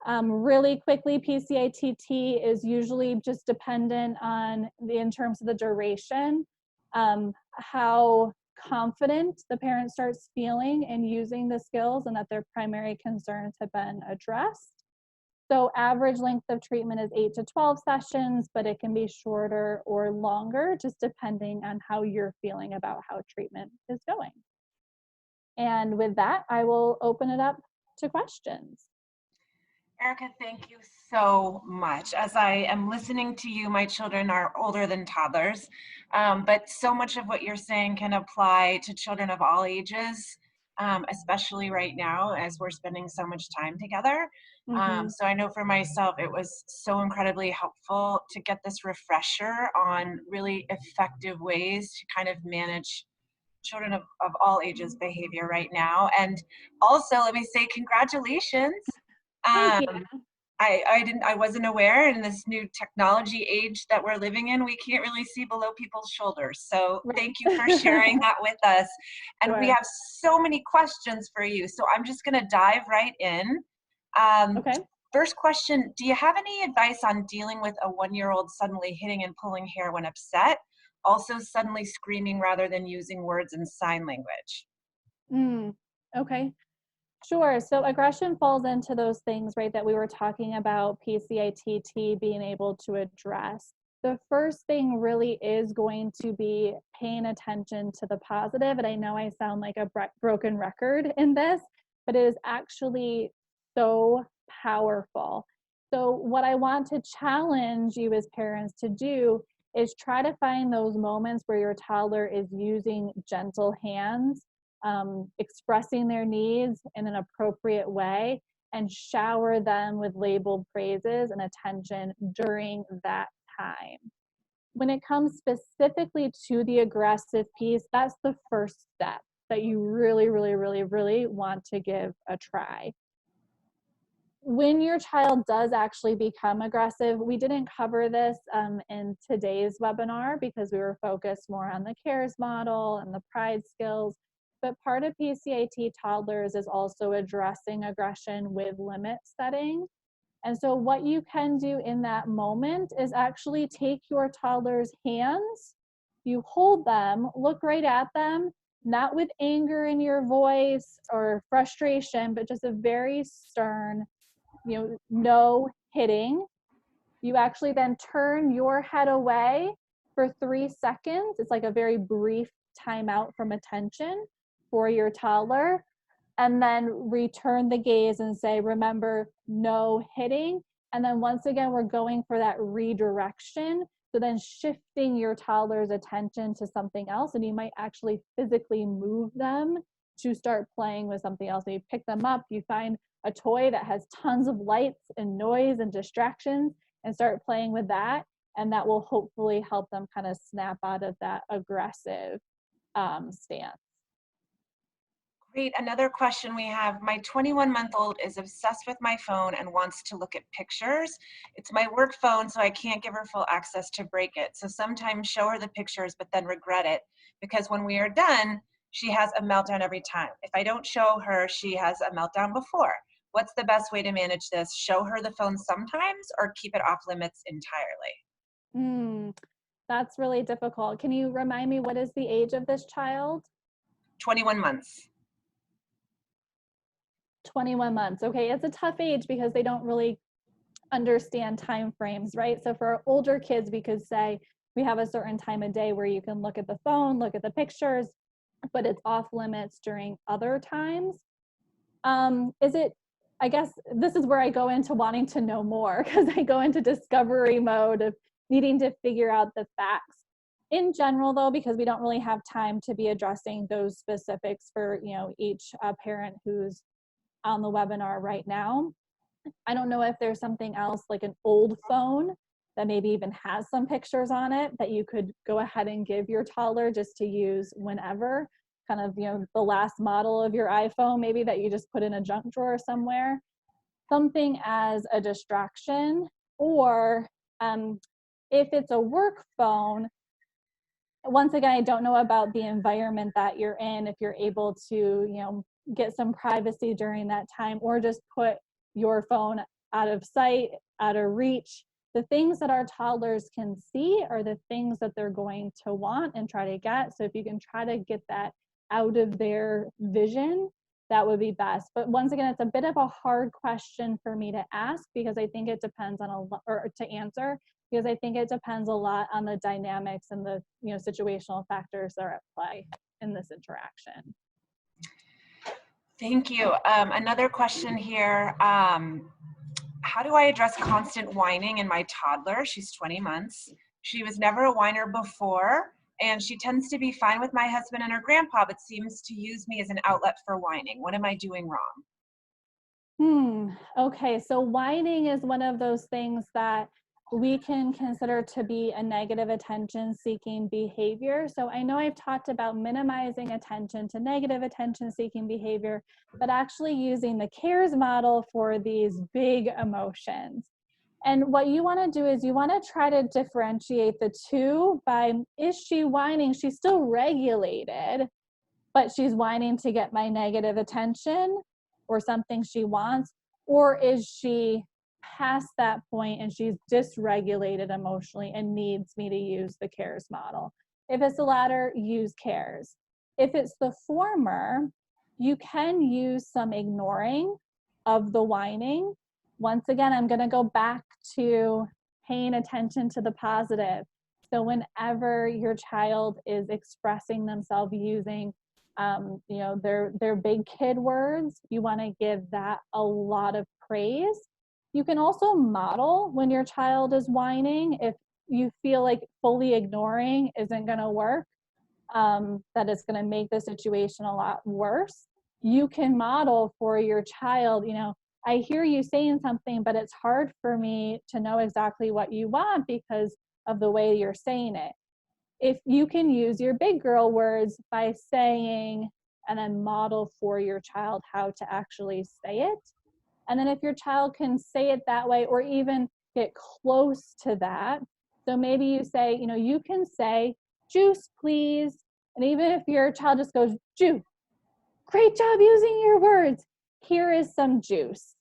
Really quickly, PCITT is usually just dependent on in terms of the duration, how confident the parent starts feeling in using the skills and that their primary concerns have been addressed. So average length of treatment is 8 to 12 sessions, but it can be shorter or longer, just depending on how you're feeling about how treatment is going. And with that, I will open it up to questions. Erika, thank you so much. As I am listening to you, my children are older than toddlers, but so much of what you're saying can apply to children of all ages, especially right now as we're spending so much time together. So I know for myself, it was so incredibly helpful to get this refresher on really effective ways to kind of manage children of all ages behavior right now. And also, let me say congratulations. Thank you. I wasn't aware in this new technology age that we're living in, we can't really see below people's shoulders. So thank you for sharing that with us. And we have so many questions for you. So I'm just gonna dive right in. Okay. First question, do you have any advice on dealing with a 1-year-old suddenly hitting and pulling hair when upset? Also suddenly screaming rather than using words and sign language? Okay. Sure. So aggression falls into those things, right, that we were talking about PCITT being able to address. The first thing really is going to be paying attention to the positive. And I know I sound like a broken record in this, but it is actually so powerful. So what I want to challenge you as parents to do is try to find those moments where your toddler is using gentle hands, expressing their needs in an appropriate way, and shower them with labeled praises and attention during that time. When it comes specifically to the aggressive piece, that's the first step that you really, really, really, really want to give a try. When your child does actually become aggressive, we didn't cover this in today's webinar because we were focused more on the CARES model and the PRIDE skills. But part of PCIT toddlers is also addressing aggression with limit setting. And so what you can do in that moment is actually take your toddler's hands, you hold them, look right at them, not with anger in your voice or frustration, but just a very stern, no hitting. You actually then turn your head away for 3 seconds. It's like a very brief timeout from attention for your toddler, and then return the gaze and say, remember, no hitting. And then once again, we're going for that redirection. So then shifting your toddler's attention to something else, and you might actually physically move them to start playing with something else. So you pick them up, you find a toy that has tons of lights and noise and distractions, and start playing with that. And that will hopefully help them kind of snap out of that aggressive stance. Great. Another question we have. My 21-month-old is obsessed with my phone and wants to look at pictures. It's my work phone, so I can't give her full access to break it. So sometimes show her the pictures, but then regret it because when we are done, she has a meltdown every time. If I don't show her, she has a meltdown before. What's the best way to manage this? Show her the phone sometimes or keep it off limits entirely? Hmm, that's really difficult. Can you remind me what is the age of this child? 21 months. 21 months. Okay, it's a tough age because they don't really understand time frames, right? So for older kids, we could say we have a certain time of day where you can look at the phone, look at the pictures, but it's off limits during other times. Is it, I guess this is where I go into wanting to know more because I go into discovery mode of needing to figure out the facts. In general, though, because we don't really have time to be addressing those specifics for each parent who's on the webinar right now. I don't know if there's something else like an old phone that maybe even has some pictures on it that you could go ahead and give your toddler just to use whenever, kind of, the last model of your iPhone, maybe that you just put in a junk drawer somewhere, something as a distraction. Or if it's a work phone, once again, I don't know about the environment that you're in, if you're able to, get some privacy during that time, or just put your phone out of sight, out of reach. The things that our toddlers can see are the things that they're going to want and try to get. So if you can try to get that out of their vision, that would be best. But once again, it's a bit of a hard question for me to ask because I think it depends on or to answer, because I think it depends a lot on the dynamics and the situational factors that are at play in this interaction. Thank you. Another question here. How do I address constant whining in my toddler? She's 20 months. She was never a whiner before, and she tends to be fine with my husband and her grandpa, but seems to use me as an outlet for whining. What am I doing wrong? Okay, so whining is one of those things that we can consider to be a negative attention seeking behavior. So I know I've talked about minimizing attention to negative attention seeking behavior, but actually using the CARES model for these big emotions. And what you want to do is you want to try to differentiate the two by, is she whining? She's still regulated, but she's whining to get my negative attention or something she wants? Or is she past that point and she's dysregulated emotionally and needs me to use the CARES model? If it's the latter, use CARES. If it's the former, you can use some ignoring of the whining. Once again, I'm going to go back to paying attention to the positive. So whenever your child is expressing themselves using their big kid words, you want to give that a lot of praise. You can also model when your child is whining. If you feel like fully ignoring isn't going to work, that it's going to make the situation a lot worse, you can model for your child, I hear you saying something, but it's hard for me to know exactly what you want because of the way you're saying it. If you can use your big girl words by saying and then model for your child how to actually say it. And then if your child can say it that way or even get close to that, so maybe you say, you can say, juice, please. And even if your child just goes, juice, great job using your words. Here is some juice.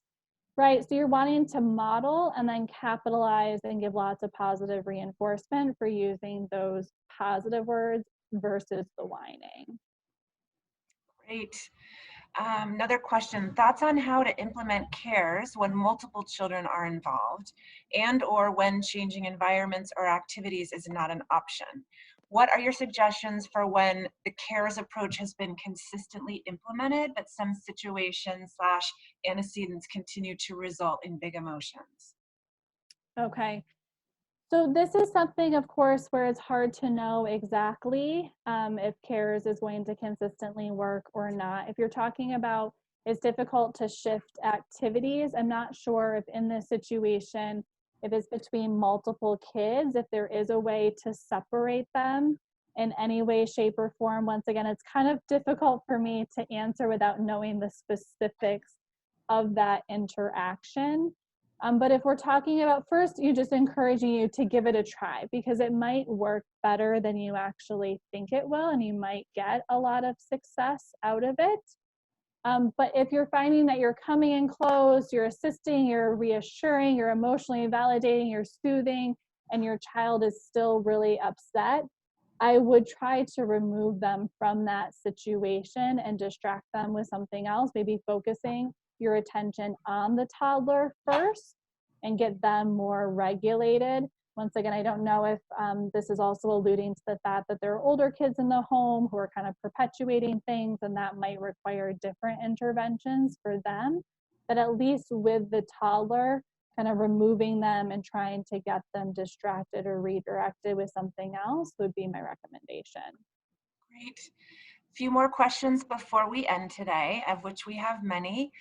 Right, so you're wanting to model and then capitalize and give lots of positive reinforcement for using those positive words versus the whining. Great. Another question, thoughts on how to implement CARES when multiple children are involved and or when changing environments or activities is not an option? What are your suggestions for when the CARES approach has been consistently implemented, but some situations / antecedents continue to result in big emotions? Okay, so this is something, of course, where it's hard to know exactly if CARES is going to consistently work or not. If you're talking about it's difficult to shift activities, I'm not sure if in this situation, if it's between multiple kids, if there is a way to separate them in any way, shape, or form? Once again, it's kind of difficult for me to answer without knowing the specifics of that interaction. But if we're talking about first, you just encouraging you to give it a try, because it might work better than you actually think it will, and you might get a lot of success out of it. But if you're finding that you're coming in close, you're assisting, you're reassuring, you're emotionally validating, you're soothing, and your child is still really upset, I would try to remove them from that situation and distract them with something else, maybe focusing your attention on the toddler first and get them more regulated. Once again, I don't know if this is also alluding to the fact that there are older kids in the home who are kind of perpetuating things, and that might require different interventions for them. But at least with the toddler, kind of removing them and trying to get them distracted or redirected with something else would be my recommendation. Great. A few more questions before we end today, of which we have many.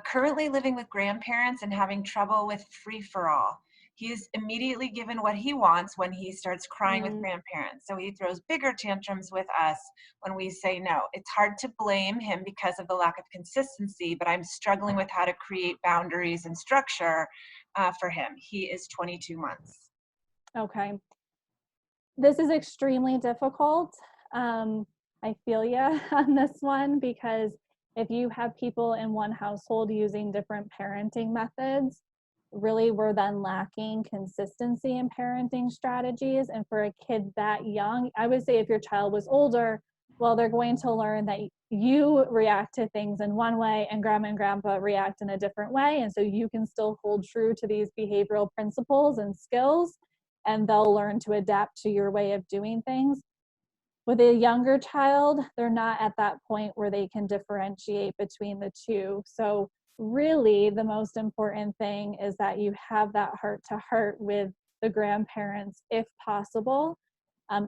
Currently living with grandparents and having trouble with free-for-all. He is immediately given what he wants when he starts crying with grandparents. So he throws bigger tantrums with us when we say no. It's hard to blame him because of the lack of consistency, but I'm struggling with how to create boundaries and structure for him. He is 22 months. Okay. This is extremely difficult. I feel you on this one, because if you have people in one household using different parenting methods, really we're then lacking consistency in parenting strategies. And for a kid that young, I would say if your child was older, well, they're going to learn that you react to things in one way and grandma and grandpa react in a different way. And so you can still hold true to these behavioral principles and skills, and they'll learn to adapt to your way of doing things. With a younger child, they're not at that point where they can differentiate between the two. So really the most important thing is that you have that heart to heart with the grandparents if possible.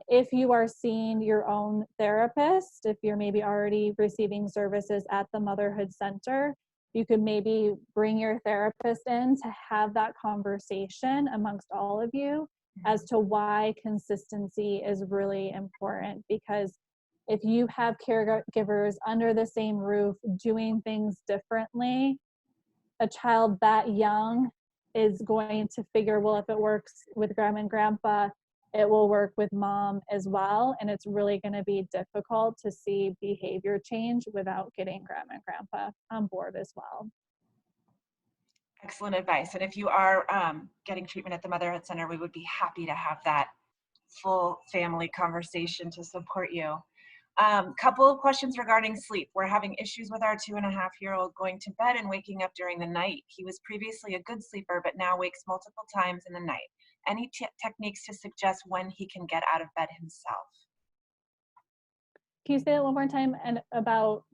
If you are seeing your own therapist, if you're maybe already receiving services at the Motherhood Center, you could maybe bring your therapist in to have that conversation amongst all of you as to why consistency is really important. Because if you have caregivers under the same roof doing things differently, a child that young is going to figure, well, if it works with grandma and grandpa, it will work with mom as well. And it's really going to be difficult to see behavior change without getting grandma and grandpa on board as well. Excellent advice. And if you are getting treatment at the Motherhood Center, we would be happy to have that full family conversation to support you. Couple of questions regarding sleep. We're having issues with our 2.5-year-old going to bed and waking up during the night. He was previously a good sleeper, but now wakes multiple times in the night. Any techniques to suggest when he can get out of bed himself? Can you say that one more time? And about,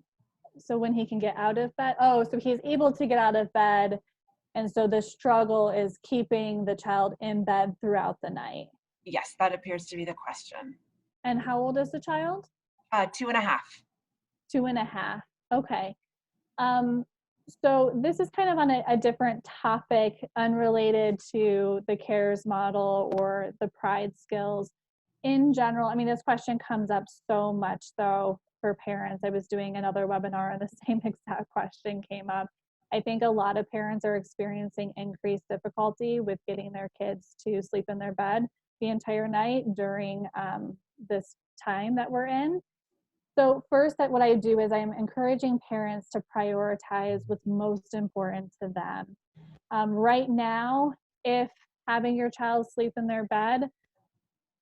so when he can get out of bed? Oh, so he's able to get out of bed. And so the struggle is keeping the child in bed throughout the night. Yes, that appears to be the question. And how old is the child? 2.5. 2.5. Okay. So this is kind of on a different topic, unrelated to the CARES model or the PRIDE skills. In general, I mean, this question comes up so much though for parents. I was doing another webinar and the same exact question came up. I think a lot of parents are experiencing increased difficulty with getting their kids to sleep in their bed the entire night during this time that we're in. So first, what I do is I'm encouraging parents to prioritize what's most important to them. Right now, if having your child sleep in their bed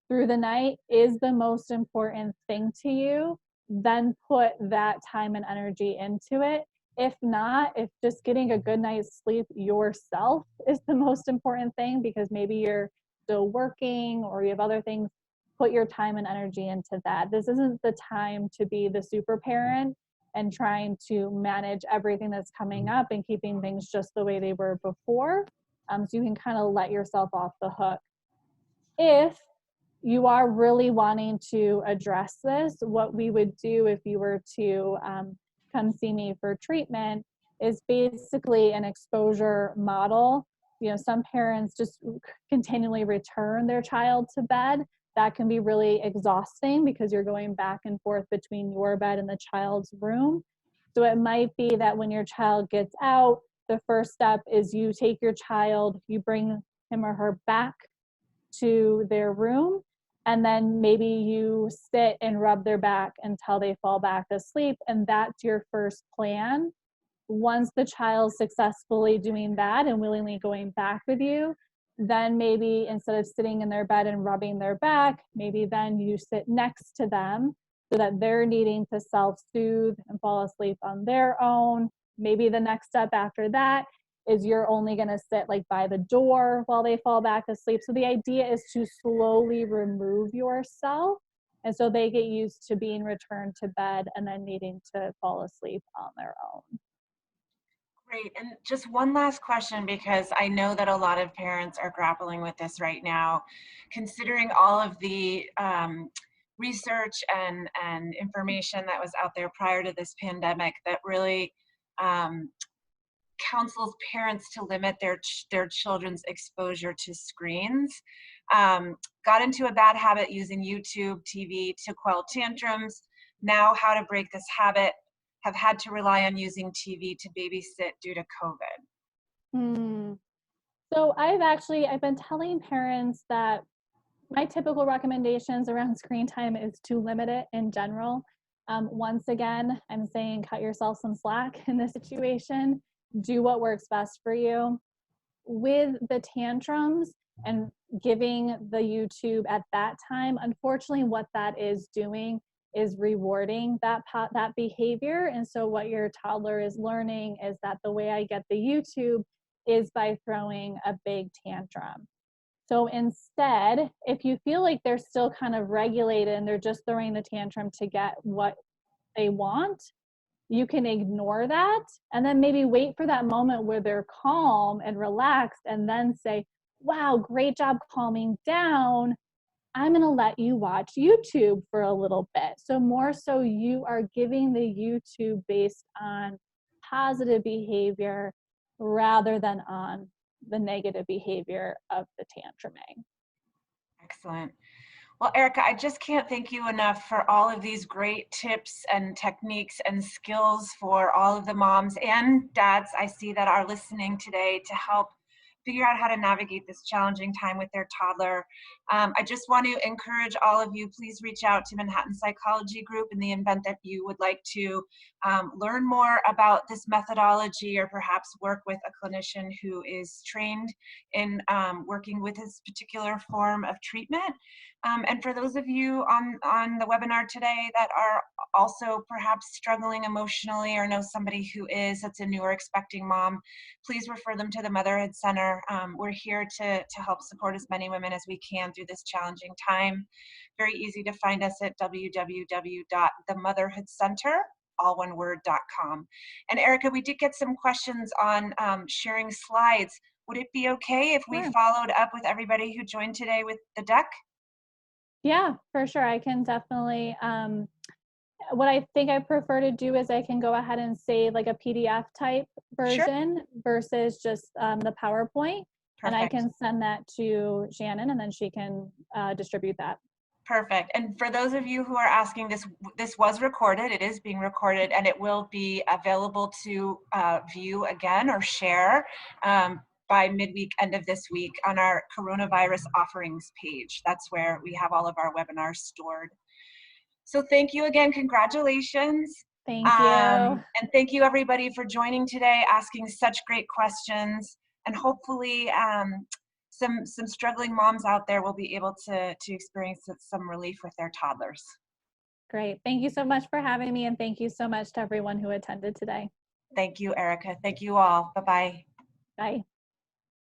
through the night is the most important thing to you, then put that time and energy into it. If not, if just getting a good night's sleep yourself is the most important thing, because maybe you're still working or you have other things, put your time and energy into that. This isn't the time to be the super parent and trying to manage everything that's coming up and keeping things just the way they were before. So you can kind of let yourself off the hook. If you are really wanting to address this, what we would do if you were to come see me for treatment is basically an exposure model. You know, some parents just continually return their child to bed. that can be really exhausting because you're going back and forth between your bed and the child's room. So it might be that when your child gets out, the first step is you take your child, you bring him or her back to their room, and then maybe you sit and rub their back until they fall back asleep. And that's your first plan. Once the child's successfully doing that and willingly going back with you, then maybe instead of sitting in their bed and rubbing their back, maybe then you sit next to them so that they're needing to self-soothe and fall asleep on their own. Maybe the next step after that is you're only going to sit like by the door while they fall back asleep. So the idea is to slowly remove yourself. And so they get used to being returned to bed and then needing to fall asleep on their own. Great. And just one last question, because I know that a lot of parents are grappling with this right now, considering all of the research and information that was out there prior to this pandemic that really counsels parents to limit their children's exposure to screens. Got into a bad habit using YouTube, TV to quell tantrums. Now how to break this habit, have had to rely on using TV to babysit due to COVID. So I've been telling parents that my typical recommendations around screen time is to limit it in general. Once again, I'm saying cut yourself some slack in this situation. Do what works best for you. With the tantrums and giving the YouTube at that time, unfortunately, what that is doing is rewarding that behavior. And so what your toddler is learning is that the way I get the YouTube is by throwing a big tantrum. So instead, if you feel like they're still kind of regulated and they're just throwing the tantrum to get what they want, you can ignore that and then maybe wait for that moment where they're calm and relaxed and then say, wow, great job calming down. I'm going to let you watch YouTube for a little bit. So more so you are giving the YouTube based on positive behavior rather than on the negative behavior of the tantruming. Excellent. Well, Erika, I just can't thank you enough for all of these great tips and techniques and skills for all of the moms and dads I see that are listening today to help figure out how to navigate this challenging time with their toddler. I just want to encourage all of you, please reach out to Manhattan Psychology Group in the event that you would like to learn more about this methodology or perhaps work with a clinician who is trained in working with this particular form of treatment. And for those of you on the webinar today that are also perhaps struggling emotionally or know somebody who is, that's a new or expecting mom, please refer them to the Motherhood Center. We're here to help support as many women as we can through this challenging time. Very easy to find us at www.themotherhoodcenter, all one word.com. And Erika, we did get some questions on sharing slides. Would it be okay if we followed up with everybody who joined today with the deck? Yeah, for sure. I can definitely, what I think I prefer to do is I can go ahead and save like a PDF type version versus just the PowerPoint. And I can send that to Shannon and then she can distribute that. Perfect. And for those of you who are asking, this was recorded. It is being recorded and it will be available to view again or share by midweek, end of this week on our coronavirus offerings page. That's where we have all of our webinars stored. So thank you again. Congratulations. Thank you. And thank you everybody for joining today, asking such great questions. And hopefully some struggling moms out there will be able to experience some relief with their toddlers. Great. Thank you so much for having me. And thank you so much to everyone who attended today. Thank you, Erika. Thank you all. Bye-bye. Bye.